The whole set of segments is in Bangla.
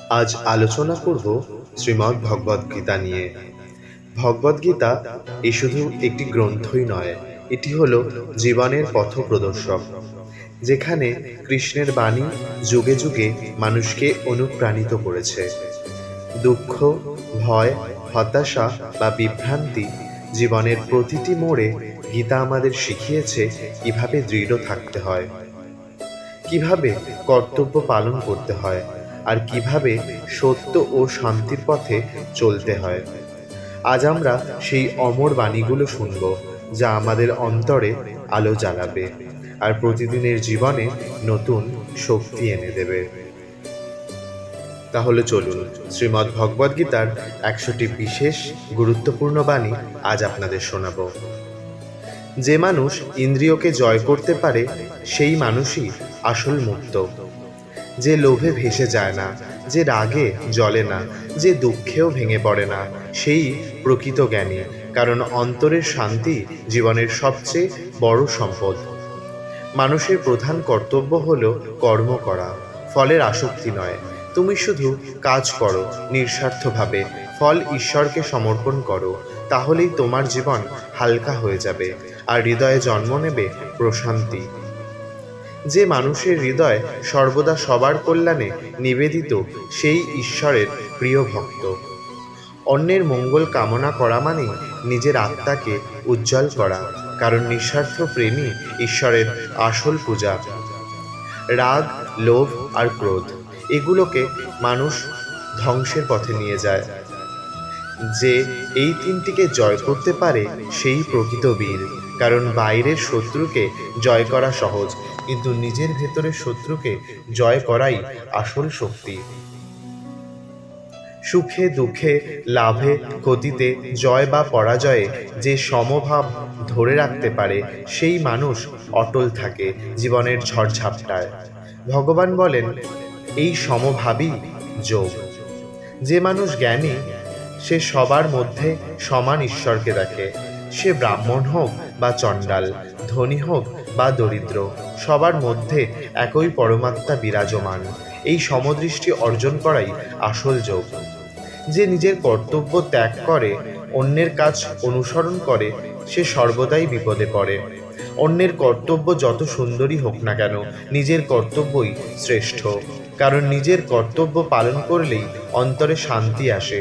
আজ আলোচনা করব শ্রীমদ্ ভগবদ গীতা নিয়ে। ভগবদ গীতা এ শুধু একটি গ্রন্থই নয়, এটি হলো জীবনের পথপ্রদর্শক, যেখানে কৃষ্ণের বাণী যুগে যুগে মানুষকে অনুপ্রাণিত করেছে। দুঃখ, ভয়, হতাশা বা বিভ্রান্তি জীবনের প্রতিটি মোড়ে গীতা আমাদের শিখিয়েছে কিভাবে দৃঢ় থাকতে হয়, কিভাবে কর্তব্য পালন করতে হয়, আর কিভাবে সত্য ও শান্তির পথে চলতে হয়। আজ আমরা সেই অমর বাণীগুলো শুনব, যা আমাদের অন্তরে আলো জ্বালাবে আর প্রতিদিনের জীবনে নতুন শক্তি এনে দেবে। তাহলে চলুন শ্রীমদ্ ভগবদ গীতার 100টি বিশেষ গুরুত্বপূর্ণ বাণী আজ আপনাদের শোনাব। যে মানুষ ইন্দ্রিয়কে জয় করতে পারে সেই মানুষই আসল মুক্ত। যে লোভে ভেসে যায় না, যে রাগে জ্বলে না, যে দুঃখেও ভেঙে পড়ে না, সেই প্রকৃত জ্ঞানী। কারণ অন্তরের শান্তি জীবনের সবচেয়ে বড় সম্পদ। মানুষের প্রধান কর্তব্য হলো কর্ম করা, ফলের আসক্তি নয়। তুমি শুধু কাজ করো নিঃস্বার্থভাবে, ফল ঈশ্বরকে সমর্পণ করো, তাহলেই তোমার জীবন হালকা হয়ে যাবে আর হৃদয়ে জন্ম নেবে প্রশান্তি। যে মানুষের হৃদয় সর্বদা সবার কল্যাণে নিবেদিত, সেই ঈশ্বরের প্রিয় ভক্ত। অন্যের মঙ্গল কামনা করা মানেই নিজের আত্মাকে উজ্জ্বল করা, কারণ নিঃস্বার্থ প্রেমই ঈশ্বরের আসল পূজা। রাগ, লোভ আর ক্রোধ, এগুলোকে মানুষ ধ্বংসের পথে নিয়ে যায়। যে এই তিনটিকে জয় করতে পারে সেই প্রকৃত বীর। কারণ বাইরের শত্রুকে জয় করা সহজ, কিন্তু নিজের ভেতরের শত্রুকে জয় করাই আসল শক্তি। সুখে দুঃখে, লাভে ক্ষতিতে, জয় বা পরাজয়ে যে সমভাব ধরে রাখতে পারে সেই মানুষ অটল থাকে জীবনের ঝড়ঝাপটায়। ভগবান বলেন, এই সমভাবই যোগ। যে মানুষ জ্ঞানী সে সবার মধ্যে সমান ঈশ্বরকে দেখে। সে ব্রাহ্মণ হোক বা চণ্ডাল, ধনী হোক বা দরিদ্র, সবার মধ্যে একই পরমাত্মা বিরাজমান। এই সমদৃষ্টি অর্জন করাই আসল যোগ। যে নিজের কর্তব্য ত্যাগ করে অন্যের কাজ অনুসরণ করে সে সর্বদাই বিপদে পড়ে। অন্যের কর্তব্য যত সুন্দরই হোক না কেন, নিজের কর্তব্যই শ্রেষ্ঠ। কারণ নিজের কর্তব্য পালন করলেই অন্তরে শান্তি আসে।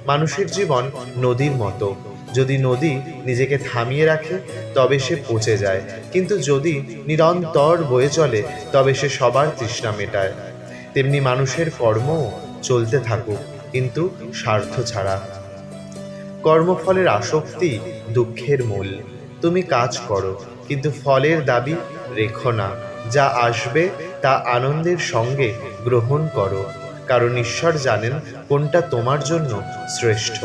মানুষের জীবন নদীর মতো। যদি নদী নিজেকে থামিয়ে রাখে তবে সে পচে যায়, কিন্তু যদি নিরন্তর বয়ে চলে তবে সে সবার তৃষ্ণা মেটায়। তেমনি মানুষের কর্ম চলতে থাকুক, কিন্তু স্বার্থ ছাড়া। কর্মফলের আসক্তি দুঃখের মূল। তুমি কাজ করো, কিন্তু ফলের দাবি রেখো না। যা আসবে তা আনন্দের সঙ্গে গ্রহণ করো, কারণ ঈশ্বর জানেন কোনটা তোমার জন্য শ্রেষ্ঠ।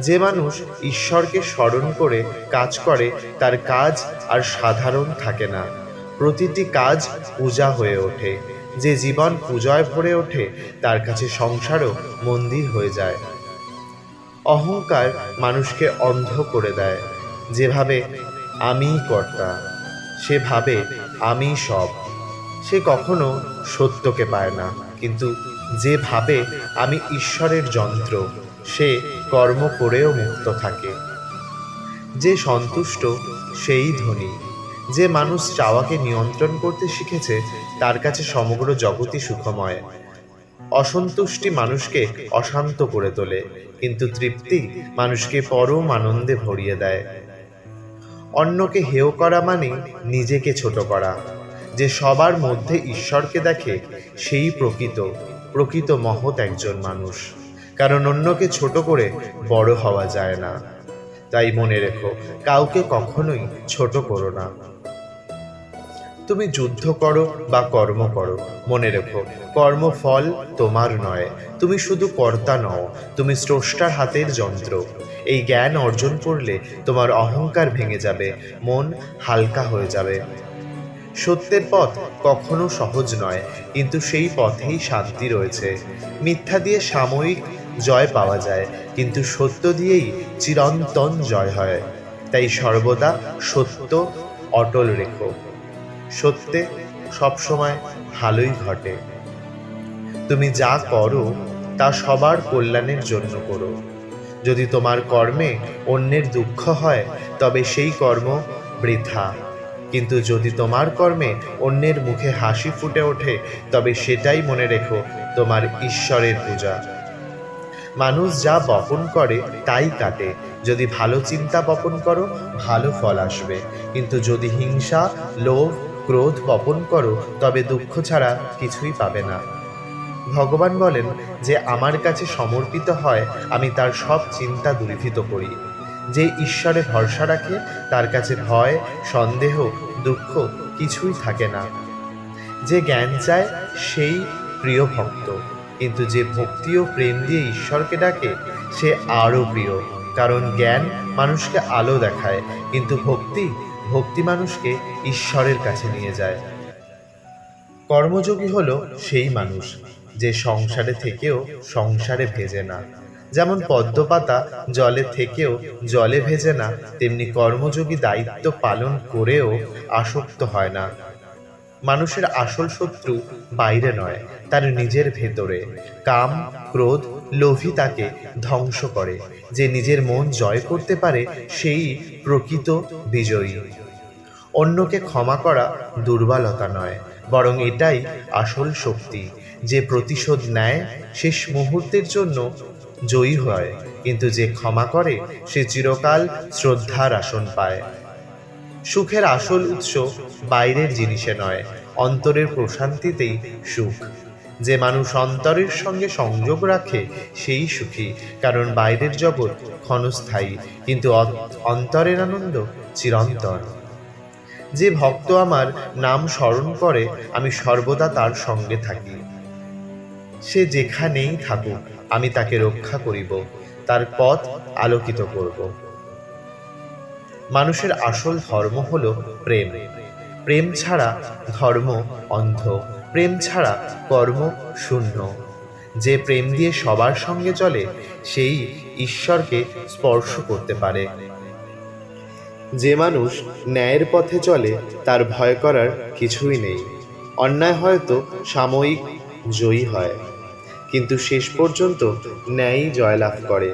যে মানুষ ঈশ্বরকে স্মরণ করে কাজ করে তার কাজ আর সাধারণ থাকে না, প্রতিটি কাজ পূজা হয়ে ওঠে। যে জীবন পূজায় ভরে ওঠে তার কাছে সংসারও মন্দির হয়ে যায়। অহংকার মানুষকে অন্ধ করে দেয়। যেভাবে আমিই কর্তা, সে ভাবে আমি সব। সে কখনো সত্যকে পায় না, কিন্তু যে ভাবে আমি ঈশ্বরের যন্ত্র, সে কর্ম করেও মুক্ত থাকে। যে সন্তুষ্ট সেই ধনী। যে মানুষ চাওয়াকে নিয়ন্ত্রণ করতে শিখেছে তার কাছে সমগ্র জগৎই সুখময়। অসন্তুষ্টি মানুষকে অশান্ত করে তোলে, কিন্তু তৃপ্তি মানুষকে পরম আনন্দে ভরিয়ে দেয়। অন্যকে হেয় করা মানে নিজেকে ছোট করা। যে সবার মধ্যে ঈশ্বরকে দেখে সেই প্রকৃত মহৎ একজন মানুষ। কারণ অন্যকে ছোট করে বড় হওয়া যায় না। তাই মনে রেখো, কাউকে কখনোই ছোট করো না। তুমি যুদ্ধ করো বা কর্ম করো, মনে রেখো কর্মফল তোমার নয়। তুমি শুধু কর্তা নও, তুমি স্রষ্টার হাতের যন্ত্র। এই জ্ঞান অর্জন করলে তোমার অহংকার ভেঙে যাবে, মন হালকা হয়ে যাবে। সত্যের পথ কখনো সহজ নয়, কিন্তু সেই পথেই শান্তি রয়েছে। মিথ্যা দিয়ে সাময়িক জয় পাওয়া যায়, কিন্তু সত্য দিয়েই চিরন্তন জয় হয়। তাই সর্বদা সত্য অটল রেখো। সত্যে সবসময় ভালোই ঘটে। তুমি যা করো তা সবার কল্যাণের জন্য করো। যদি তোমার কর্মে অন্যের দুঃখ হয় তবে সেই কর্ম বৃথা, কিন্তু যদি তোমার কর্মে অন্যের মুখে হাসি ফুটে ওঠে তবে সেটাই মনে রেখো তোমার ঈশ্বরের পূজা। মানুষ যা বপন করে তাই কাটে। যদি ভালো চিন্তা বপন করো ভালো ফল আসবে, কিন্তু যদি হিংসা, লোভ, ক্রোধ বপন করো তবে দুঃখ ছাড়া কিছুই পাবে না। ভগবান বলেন যে আমার কাছে সমর্পিত হয় আমি তার সব চিন্তা দূরীভূত করি। যে ঈশ্বরে ভরসা রাখে তার কাছে ভয়, সন্দেহ, দুঃখ কিছুই থাকে না। যে জ্ঞান চায় সেই প্রিয় ভক্ত, কিন্তু যে ভক্তি ও প্রেম দিয়ে ঈশ্বরকে ডাকে সে আরও প্রিয়। কারণ জ্ঞান মানুষকে আলো দেখায়, কিন্তু ভক্তি মানুষকে ঈশ্বরের কাছে নিয়ে যায়। কর্মযোগী হলো সেই মানুষ যে সংসারে থেকেও সংসারে ভেজে না। যেমন পদ্মপাতা জলে থেকেও জলে ভেজে না, তেমনি কর্মযোগী দায়িত্ব পালন করেও আসক্ত হয় না। মানুষের আসল শত্রু বাইরে নয়, তার নিজের ভেতরে। কাম, ক্রোধ, লোভী তাকে ধ্বংস করে। যে নিজের মন জয় করতে পারে সেই প্রকৃত বিজয়ী। অন্যকে ক্ষমা করা দুর্বলতা নয়, বরং এটাই আসল শক্তি। যে প্রতিশোধ নেয় শেষ মুহূর্তের জন্য জয়ী হয়, কিন্তু যে ক্ষমা করে সে চিরকাল শ্রদ্ধার আসন পায়। সুখের আসল উৎস বাইরের জিনিসে নয়, অন্তরের প্রশান্তিতেই সুখ। যে মানুষ অন্তরের সঙ্গে সংযোগ রাখে সেই সুখী, কারণ বাইরের জগৎ ক্ষণস্থায়ী, কিন্তু অন্তরের আনন্দ চিরন্তন। যে ভক্ত আমার নাম স্মরণ করে আমি সর্বদা তার সঙ্গে থাকি। সে যেখানেই থাকুক আমি তাকে রক্ষা করিব, তার পথ আলোকিত করব। মানুষের আসল ধর্ম হল প্রেম। প্রেম ছাড়া ধর্ম অন্ধ, প্রেম ছাড়া কর্ম শূন্য। যে প্রেম দিয়ে সবার সঙ্গে চলে সেই ঈশ্বরকে স্পর্শ করতে পারে। যে মানুষ ন্যায়ের পথে চলে তার ভয় করার কিছুই নেই। অন্যায় হয়তো সাময়িক জয়ী হয়, কিন্তু শেষ পর্যন্ত ন্যায়ই জয়লাভ করে।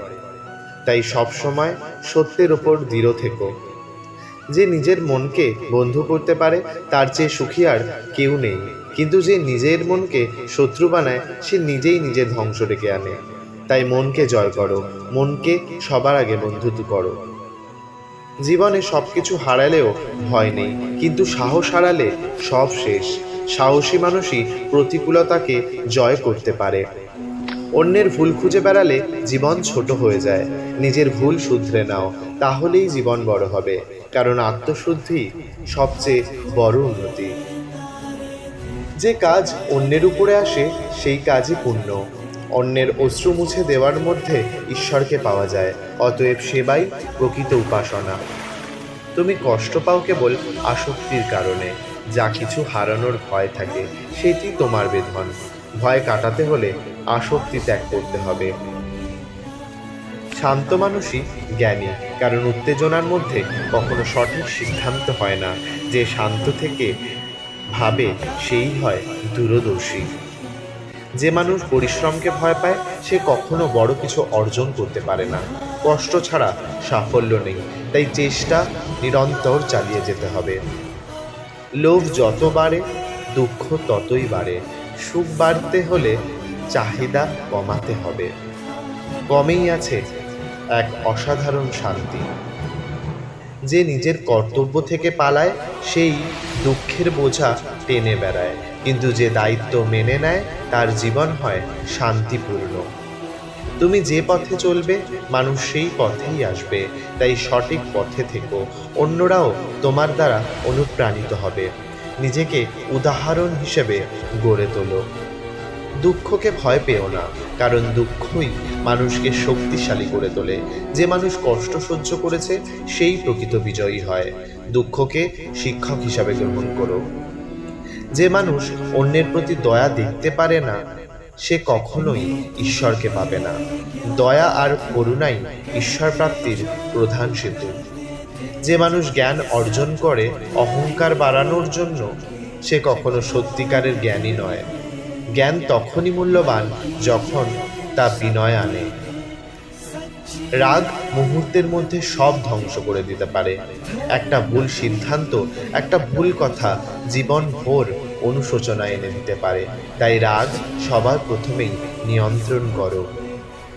তাই সবসময় সত্যের ওপর দৃঢ় থেকো। যে নিজের মনকে বন্ধু করতে পারে তার চেয়ে সুখী আর কেউ নেই, কিন্তু যে নিজের মনকে শত্রু বানায় সে নিজেই নিজের ধ্বংস ডেকে আনে। তাই মনকে জয় করো, মনকে সবার আগে বন্ধুত্ব করো। জীবনে সবকিছু হারালেও ভয় নেই, কিন্তু সাহস হারালে সব শেষ। সাহসী মানুষই প্রতিকূলতাকে জয় করতে পারে। অন্যের ভুল খুঁজে বেড়ালে জীবন ছোট হয়ে যায়। নিজের ভুল শুধরে নাও, তাহলেই জীবন বড় হবে, কারণ আত্মশুদ্ধি সবচেয়ে বড় উন্নতি। যে কাজ অন্যের উপরে আসে সেই কাজই পুণ্য। অন্যের অশ্রু মুছে দেওয়ার মধ্যে ঈশ্বরকে পাওয়া যায়, অতএব সেবাই প্রকৃত উপাসনা। তুমি কষ্ট পাও কেবল আসক্তির কারণে। যা কিছু হারানোর ভয় থাকে সেটি তোমার বেধন। ভয় কাটাতে হলে আসক্তি ত্যাগ করতে হবে। শান্ত মানুষই জ্ঞানী, কারণ উত্তেজনার মধ্যে কখনো সঠিক সিদ্ধান্ত হয় না। যে শান্ত থেকে ভাবে সেই হয় দূরদর্শী। যে মানুষ পরিশ্রমকে ভয় পায় সে কখনো বড় কিছু অর্জন করতে পারে না। কষ্ট ছাড়া সাফল্য নেই, তাই চেষ্টা নিরন্তর চালিয়ে যেতে হবে। লোভ যত বাড়ে দুঃখ ততই বাড়ে। সুখ বাড়তে হলে চাহিদা কমাতে হবে। কমেই আছে এক অসাধারণ শান্তি। যে নিজের কর্তব্য থেকে পালায় সেই দুঃখের বোঝা টেনে বেড়ায়, কিন্তু যে দায়িত্ব মেনে নেয় তার জীবন হয় শান্তিপূর্ণ। তুমি যে পথে চলবে মানুষ সেই পথেই আসবে, তাই সঠিক পথে থেকো। অন্যরাও তোমার দ্বারা অনুপ্রাণিত হবে। নিজেকে উদাহরণ হিসেবে গড়ে তোলো। দুঃখকে ভয় পেও না, কারণ দুঃখই মানুষকে শক্তিশালী করে তোলে। যে মানুষ কষ্ট সহ্য করেছে সেই প্রকৃত বিজয়ী হয়। দুঃখকে শিক্ষক হিসাবে গ্রহণ করো। যে মানুষ অন্যের প্রতি দয়া দেখতে পারে না সে কখনোই ঈশ্বরকে পাবে না। দয়া আর করুণাই ঈশ্বর প্রাপ্তির প্রধান সেতু। যে মানুষ জ্ঞান অর্জন করে অহংকার বাড়ানোর জন্য সে কখনো সত্যিকারের জ্ঞানী নয়। জ্ঞান তখনই মূল্যবান যখন তা বিনয় আনে। রাগ মুহূর্তের মধ্যে সব ধ্বংস করে দিতে পারে। একটা ভুল সিদ্ধান্ত, একটা ভুল কথা জীবন ভোর অনুশোচনা এনে দিতে পারে। তাই রাগ সবার প্রথমেই নিয়ন্ত্রণ করো।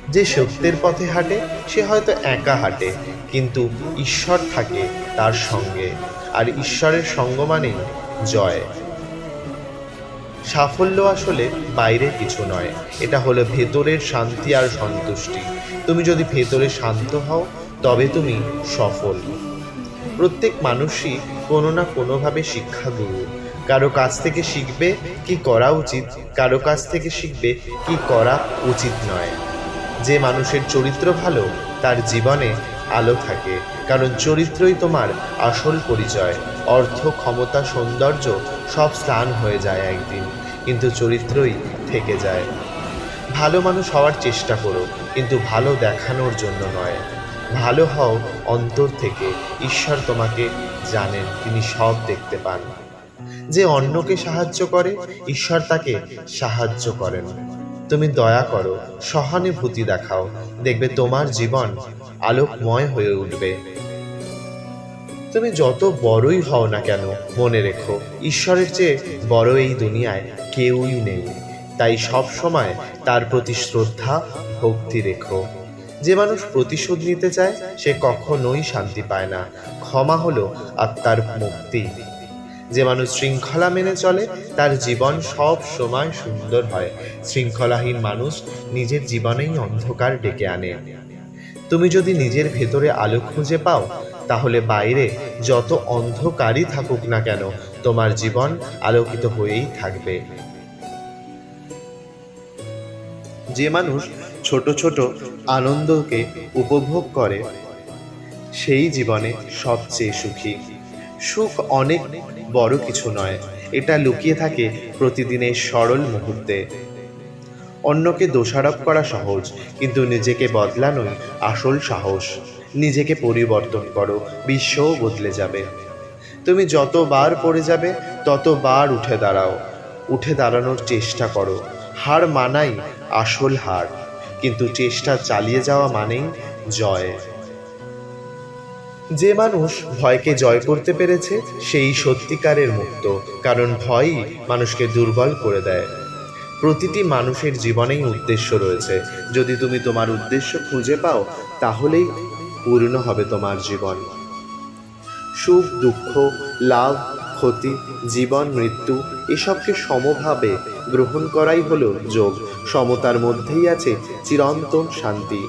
যে সত্যের পথে হাঁটে সে হয়তো একা হাঁটে, কিন্তু ঈশ্বর থাকে তার সঙ্গে, আর ঈশ্বরের সঙ্গ মানেই জয়। সাফল্য আসলে বাইরের কিছু নয়, এটা হলো ভেতরের শান্তি আর সন্তুষ্টি। তুমি যদি ভেতরে শান্ত হও তবে তুমি সফল। প্রত্যেক মানুষই কোনো না কোনোভাবে শিক্ষাগুরু। কারো কাছ থেকে শিখবে কি করা উচিত, কারো কাছ থেকে শিখবে কি করা উচিত নয়। যে মানুষের চরিত্র ভালো তার জীবনে আলো থাকে, কারণ চরিত্রই তোমার আসল পরিচয়। অর্থ, ক্ষমতা, সৌন্দর্য সব স্থান হয়ে যায় একদিন, কিন্তু চরিত্রই থেকে যায়। ভালো মানুষ হওয়ার চেষ্টা করো, কিন্তু ভালো দেখানোর জন্য নয়। ভালো হও অন্তর থেকে। ঈশ্বর তোমাকে জানেন, তিনি সব দেখতে পান। যে অন্যকে সাহায্য করে ঈশ্বর তাকে সাহায্য করেন। তুমি দয়া করো, সহানুভূতি দেখাও, দেখবে তোমার জীবন আলোকময় হয়ে উঠবে। তুমি যত বড়ই হও না কেন, মনে রেখো ঈশ্বরের চেয়ে বড় এই দুনিয়ায় কেউই নেই। তাই সব সময় তার প্রতি শ্রদ্ধা, ভক্তি রেখো। যে মানুষ প্রতিশোধ নিতে চায় সে কখনোই শান্তি পায় না। ক্ষমা হলো আত্মার মুক্তি। যে মানুষ শৃঙ্খলা মেনে চলে তার জীবন সব সময় সুন্দর হয়। শৃঙ্খলাহীন মানুষ নিজের জীবনেই অন্ধকার ডেকে আনে। তুমি যদি নিজের ভেতরে আলো খুঁজে পাও, তাহলে বাইরে যত অন্ধকারই থাকুক না কেন তোমার জীবন আলোকিত হয়েই থাকবে। যে মানুষ ছোট ছোট আনন্দকে উপভোগ করে সেই জীবনে সবচেয়ে সুখী। সুখ অনেক বড় কিছু নয়, এটা লুকিয়ে থাকে প্রতিদিনের সরল মুহূর্তে। অন্যকে দোষারোপ করা সহজ, কিন্তু নিজেকে বদলানোই আসল সাহস। নিজেকে পরিবর্তন করো, বিশ্বও বদলে যাবে। তুমি যতবার পড়ে যাবে ততবার উঠে দাঁড়াও। উঠে দাঁড়ানোর চেষ্টা করো। হার মানাই আসল হার, কিন্তু চেষ্টা চালিয়ে যাওয়া মানেই জয়। যে মানুষ ভয়কে জয় করতে পেরেছে সেই সত্যিকারের মুক্ত, কারণ ভয়ই মানুষকে দুর্বল করে দেয়। প্রতিটি মানুষের জীবনেই উদ্দেশ্য রয়েছে। যদি তুমি তোমার উদ্দেশ্য খুঁজে পাও তাহলেই পূর্ণ হবে তোমার জীবন। সুখ, দুঃখ, লাভ, ক্ষতি, জীবন, মৃত্যু এসবকে সমভাবে গ্রহণ করাই হলো যোগ। সমতার মধ্যেই আছে চিরন্তন শান্তি।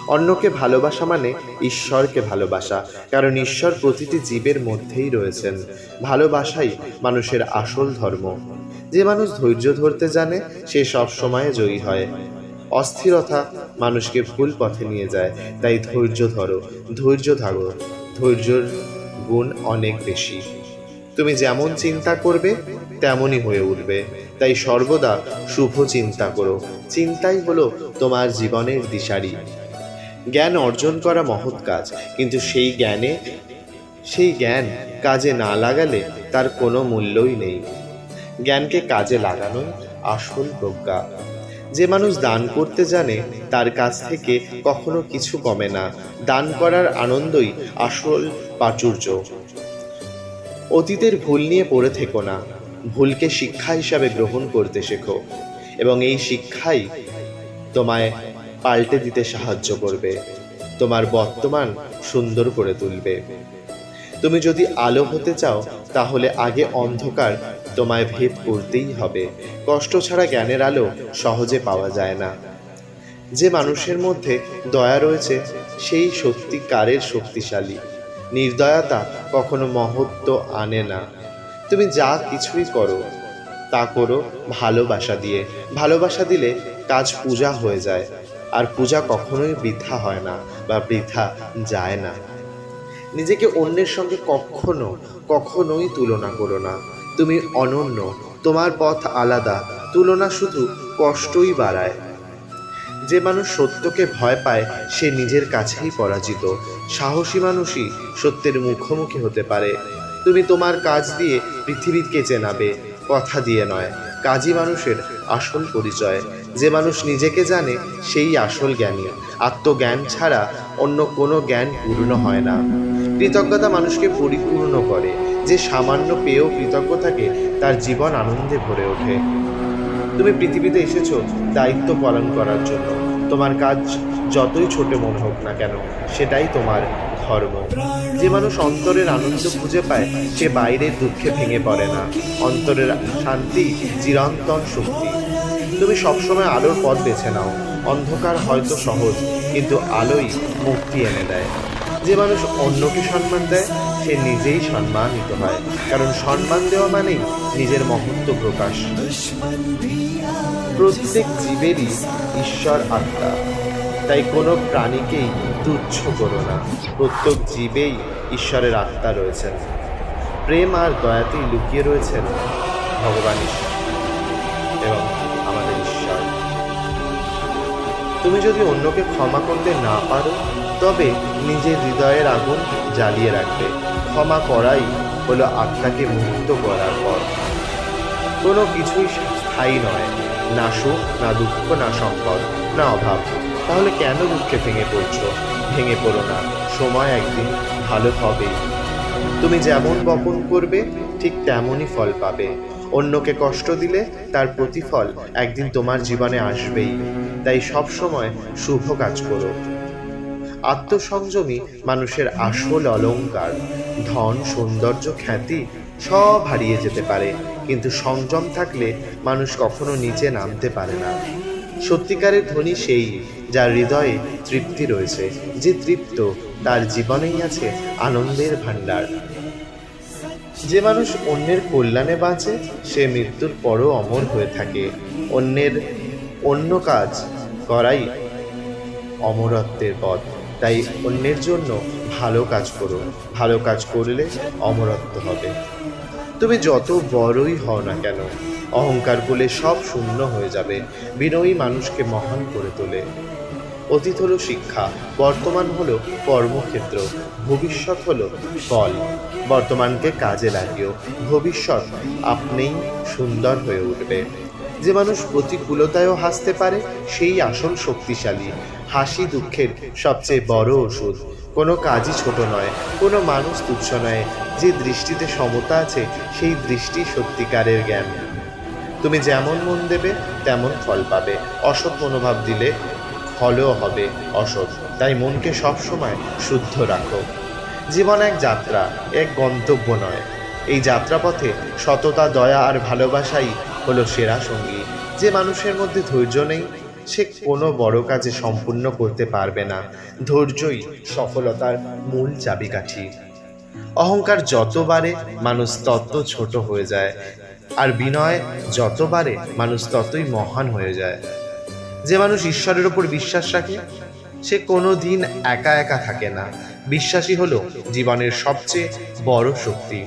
অন্যকে ভালোবাসা মানে ঈশ্বরকে ভালোবাসা, কারণ ঈশ্বর প্রতিটি জীবের মধ্যেই রয়েছেন। ভালোবাসাই মানুষের আসল ধর্ম। যে মানুষ ধৈর্য ধরতে জানে সে সব সময় জয়ী হয়। অস্থিরতা মানুষকে ভুল পথে নিয়ে যায়, তাই ধৈর্য ধরো, ধৈর্য ধরো। ধৈর্যের গুণ অনেক বেশি। তুমি যেমন চিন্তা করবে তেমনই হয়ে উঠবে। তাই সর্বদা শুভ চিন্তা করো। চিন্তাই হলো তোমার জীবনের দিশারি। জ্ঞান অর্জন করা মহৎ কাজ, কিন্তু সেই জ্ঞান কাজে না লাগালে তার কোনো মূল্যই নেই। জ্ঞানকে কাজে লাগানোই আসল প্রজ্ঞা। যে মানুষ দান করতে জানে তার কাছ থেকে কখনো কিছু কমে না। দান করার আনন্দই আসল প্রাচুর্য। অতীতের ভুল নিয়ে পড়ে থেকো না, ভুলকে শিক্ষা হিসাবে গ্রহণ করতে শেখো, এবং এই শিক্ষাই তোমায় পাল্টে দিতে সাহায্য করবে, তোমার বর্তমান সুন্দর করে তুলবে। তুমি যদি আলো হতে চাও তাহলে আগে অন্ধকার তোমায় ভেদ করতেই হবে। কষ্ট ছাড়া জ্ঞানের আলো সহজে পাওয়া যায় না। যে মানুষের মধ্যে দয়া রয়েছে সেই সত্যিকারের শক্তিশালী। নির্দয়তা কখনো মহত্ব আনে না। তুমি যা কিছুই করো তা করো ভালোবাসা দিয়ে। ভালোবাসা দিলে কাজ পূজা হয়ে যায়, আর পূজা কখনোই বৃথা হয় না বা বৃথা যায় না। নিজেকে অন্যের সঙ্গে কখনোই তুলনা করো না। তুমি অনন্য, তোমার পথ আলাদা। তুলনা শুধু কষ্টই বাড়ায়। যে মানুষ সত্যকে ভয় পায় সে নিজের কাছেই পরাজিত। সাহসী মানুষই সত্যের মুখোমুখি হতে পারে। তুমি তোমার কাজ দিয়ে পৃথিবীকে চেনাবে, কথা দিয়ে নয়। কাজই মানুষের আসল পরিচয়। যে মানুষ নিজেকে জানে সেই আসল জ্ঞানী। আত্মজ্ঞান ছাড়া অন্য কোনো জ্ঞান পূর্ণ হয় না। কৃতজ্ঞতা মানুষকে পরিপূর্ণ করে। যে সামান্য পেয়েও কৃতজ্ঞ থাকে তার জীবন আনন্দে ভরে ওঠে। তুমি পৃথিবীতে এসেছো দায়িত্ব পালন করার জন্য। তোমার কাজ যতই ছোট মনে হোক না কেন, সেটাই তোমার ধর্ম। যে মানুষ অন্তরের আনন্দ খুঁজে পায় সে বাইরের দুঃখে ভেঙে পড়ে না। অন্তরের শান্তি চিরন্তন শক্তি। তুমি সবসময় আলোর পথ বেছে নাও। অন্ধকার হয়তো সহজ, কিন্তু আলোই মুক্তি এনে দেয়। যে মানুষ অন্যকে সম্মান দেয় সে নিজেই সম্মানিত হয়, কারণ সম্মান দেওয়া মানেই নিজের মহত্ব প্রকাশ। প্রত্যেক জীবেরই ঈশ্বর আত্মা, তাই কোনো প্রাণীকেই তুচ্ছ করো না। প্রত্যেক জীবেই ঈশ্বরের আত্মা রয়েছেন। প্রেম আর দয়াতেই লুকিয়ে রয়েছেন ভগবান এবং আমাদের ঈশ্বর। তুমি যদি অন্যকে ক্ষমা করতে না পারো তবে নিজের হৃদয়ের আগুন জ্বালিয়ে রাখবে। ক্ষমা করাই হলো আত্মাকে মুক্ত করার পথ। কোনো কিছুই স্থায়ী নয়, না সুখ, না দুঃখ, না সম্পদ, না অভাব। তাহলে কেন দুঃখে ভেঙে পড়ছো? ভেঙে পড়ো না, সময় একদিন ভালো হবেই। তুমি যেমন বপন করবে ঠিক তেমনই ফল পাবে। অন্যকে কষ্ট দিলে তার প্রতিফল একদিন তোমার জীবনে আসবেই। তাই সব সময় শুভ কাজ করো। আত্মসংযমী মানুষের আসল অলংকার। ধন, সৌন্দর্য, খ্যাতি সব হারিয়ে যেতে পারে, কিন্তু সংযম থাকলে মানুষ কখনো নিচে নামতে পারে না। সত্যিকারের ধনী সেই যার হৃদয়ে তৃপ্তি রয়েছে। যে তৃপ্ত তার জীবনেই আছে আনন্দের ভাণ্ডার। যে মানুষ অন্যের কল্যাণে বাঁচে সে মৃত্যুর পরও অমর হয়ে থাকে। অন্য কাজ করাই অমরত্বের পথ। তাই অন্যের জন্য ভালো কাজ করো। ভালো কাজ করলে অমরত্ব হবে। তুমি যত বড়ই হও না কেন, অহংকার বলে সব শূন্য হয়ে যাবে। বিনয়ী মানুষকে মহান করে তোলে। অতীত হলো শিক্ষা, বর্তমান হলো কর্মক্ষেত্র, ভবিষ্যৎ হলো ফল। বর্তমানকে কাজে লাগিও, ভবিষ্যৎ আপনিই সুন্দর হয়ে উঠবে। যে মানুষ প্রতিকূলতায়ও হাসতে পারে সেই আসল শক্তিশালী। হাসি দুঃখের সবচেয়ে বড় ওষুধ। কোনো কাজই ছোট নয়, কোনো মানুষ তুচ্ছ নয়। যে দৃষ্টিতে সমতা আছে সেই দৃষ্টি সত্যিকারের জ্ঞান। তুমি যেমন মন দেবে তেমন ফল পাবে। অসৎ মনোভাব দিলে ফলও হবে অসৎ। তাই মনকে সবসময় শুদ্ধ রাখো। জীবন এক যাত্রা, এক গন্তব্য নয়। এই যাত্রাপথে সততা, দয়া আর ভালোবাসাই হলো সেরা সঙ্গী। যে মানুষের মধ্যে ধৈর্য নেই সে কোনো বড় কাজে সম্পূর্ণ করতে পারবে না। ধৈর্যই সফলতার মূল চাবিকাঠি। অহংকার যত বাড়ে মানুষ তত ছোট হয়ে যায়, আর বিনয় যত বাড়ে মানুষ ততই মহান হয়ে যায়। যে মানুষ ঈশ্বরের ওপর বিশ্বাস রাখে সে কোনো দিন একা একা থাকে না। বিশ্বাসী হলো জীবনের সবচেয়ে বড় শক্তি।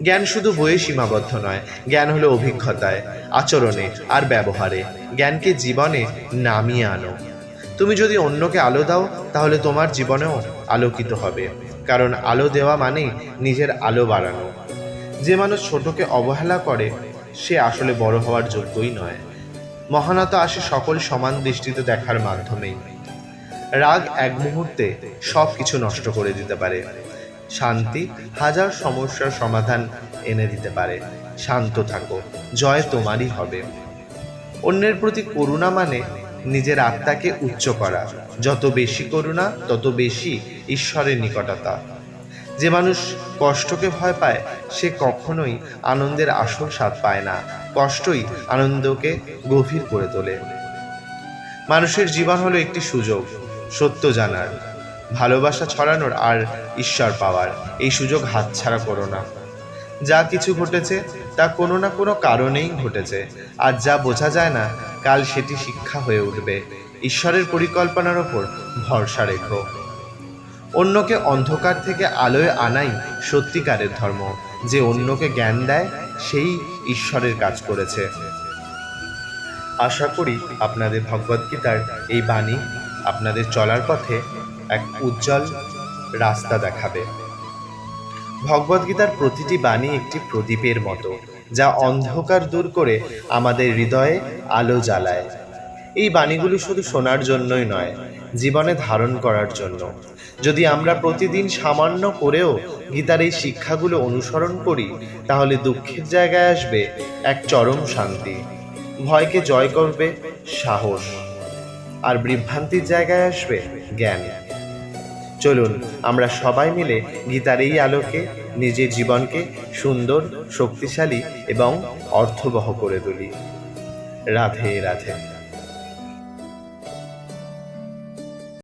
জ্ঞান শুধু বইয়ে সীমাবদ্ধ নয়, জ্ঞান হলো অভিজ্ঞতায়, আচরণে আর ব্যবহারে। জ্ঞানকে জীবনে নামিয়ে আনো। তুমি যদি অন্যকে আলো দাও তাহলে তোমার জীবনেও আলোকিত হবে, কারণ আলো দেওয়া মানেই নিজের আলো বাড়ানো। যে মানুষ ছোটকে অবহেলা করে সে আসলে বড় হওয়ার যোগ্যই নয়। মহানতা আসে সকল সমান দৃষ্টিতে দেখার মাধ্যমেই। রাগ এক মুহূর্তে সব কিছু নষ্ট করে দিতে পারে। শান্তি হাজার সমস্যার সমাধান এনে দিতে পারে। শান্ত থাকো, জয় তোমারই হবে। অন্যের প্রতি করুণা মানে নিজের আত্মাকে উচ্চ করা। যত বেশি করুণা তত বেশি ঈশ্বরের নিকটতা। যে মানুষ কষ্টকে ভয় পায় সে কখনোই আনন্দের আসল স্বাদ পায় না। কষ্টই আনন্দকে গভীর করে তোলে। মানুষের জীবন হলো একটি সুযোগ, সত্য জানার, ভালোবাসা ছড়ানোর আর ঈশ্বর পাওয়ার। এই সুযোগ হাতছাড়া করো না। যা কিছু ঘটেছে তা কোনো না কোনো কারণেই ঘটেছে, আর যা বোঝা যায় না কাল সেটি শিক্ষা হয়ে উঠবে। ঈশ্বরের পরিকল্পনার ওপর ভরসা রেখো। অন্যকে অন্ধকার থেকে আলোয় আনাই সত্যিকারের ধর্ম। যে অন্যকে জ্ঞান দেয় সেই ঈশ্বরের কাজ করেছে। আশা করি আপনাদের ভগবদ্গীতার এই বাণী আপনাদের চলার পথে এক উজ্জ্বল রাস্তা দেখাবে। ভগবদ্গীতার প্রতিটি বাণী একটি প্রদীপের মতো। যা অন্ধকার দূর করে আমাদের হৃদয়ে আলো জ্বালায়। এই বাণীগুলো শুধু শোনার জন্যই নয়, জীবনে ধারণ করার জন্য। যদি আমরা প্রতিদিন সামান্য করেও গীতার এই শিক্ষাগুলো অনুসরণ করি, তাহলে দুঃখের জায়গায় আসবে এক চরম শান্তি, ভয়কে জয় করবে সাহস, আর বিভ্রান্তির জায়গায় আসবে জ্ঞান। চলুন আমরা সবাই মিলে গীতার এই আলোকে নিজের জীবনকে সুন্দর, শক্তিশালী এবং অর্থবহ করে তুলি। রাধে রাধে।